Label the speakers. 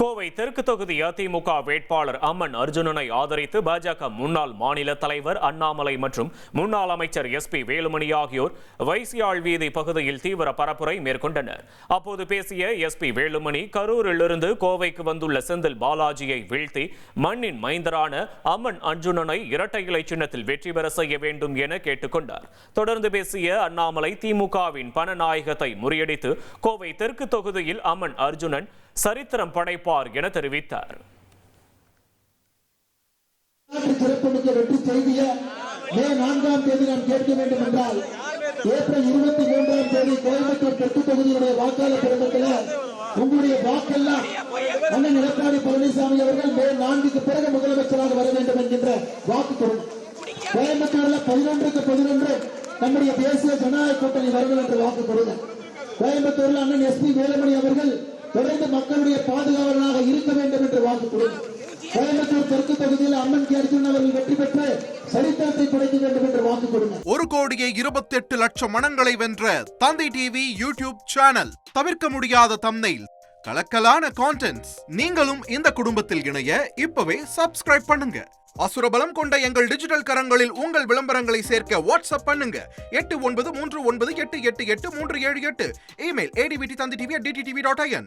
Speaker 1: கோவை தெற்கு தொகுதி அதிமுக வேட்பாளர் அம்மன் அர்ஜுனனை ஆதரித்து பாஜக முன்னாள் மாநில தலைவர் அண்ணாமலை மற்றும் முன்னாள் அமைச்சர் SP வேலுமணி ஆகியோர் வைசியாள் வீதி பகுதியில் தீவிர பரப்புரை மேற்கொண்டனர். அப்போது பேசிய SP வேலுமணி, கரூரிலிருந்து கோவைக்கு வந்துள்ள செந்தில் பாலாஜியை வீழ்த்தி மண்ணின் மைந்தரான அம்மன் அர்ஜுனனை இரட்டை இலை சின்னத்தில் வெற்றி பெற செய்ய வேண்டும் என கேட்டுக்கொண்டார். தொடர்ந்து பேசிய அண்ணாமலை, திமுகவின் பணநாயகத்தை முறியடித்து கோவை தெற்கு தொகுதியில் அம்மன் அர்ஜுனன் சரித்திரம் படைப்பார் என தெரிவித்தார்.
Speaker 2: சிறப்புமிக்க வெற்றி செய்திய மே 4ஆம் தேதி நாம் கேட்க வேண்டும் என்றால், ஏப்ரல் 23ஆம் தேதி கோயம்புத்தூர் தெற்கு தொகுதியுடைய வாக்காளர் பெருமக்களே, உங்களுடைய வாக்கெல்லாம் அண்ணன் எடப்பாடி பழனிசாமி அவர்கள் மே 4க்கு பிறகு முதலமைச்சராக வர வேண்டும் என்கின்ற வாக்கு கொடுங்க. கோயம்புத்தூர்ல 11க்கு 11 நம்முடைய தேசிய ஜனநாயக கூட்டணி வரணும் என்று வாக்கு கொடுங்க. கோயம்புத்தூர்ல அண்ணன் SP வேலுமணி அவர்கள் தொடர்ந்து மக்களுடைய பாதுகாவலனாக இருக்க வேண்டும் என்று வாக்கு கொடுங்க. கோயம்புத்தூர் தெற்கு தொகுதியில் அம்மன் அர்ஜுனன் அவர்கள் வெற்றி பெற்று சரித்திரத்தை படைக்க வேண்டும் என்று வாக்கு கொடுங்க.
Speaker 3: 1,28,00,000 மனங்களை வென்ற தந்தி டிவி யூடியூப் சேனல். தவிர்க்க முடியாத தம்ப்நெயில், கலக்கலான கான்டென்ட்ஸ். நீங்களும் இந்த குடும்பத்தில் இணைய இப்பவே சப்ஸ்கிரைப் பண்ணுங்க. அசுரபலம் கொண்ட எங்கள் டிஜிட்டல் கரங்களில் உங்கள் விளம்பரங்களை சேர்க்க வாட்ஸ்அப் பண்ணுங்க. 8939888838. Email advtthanditv@dttv.in.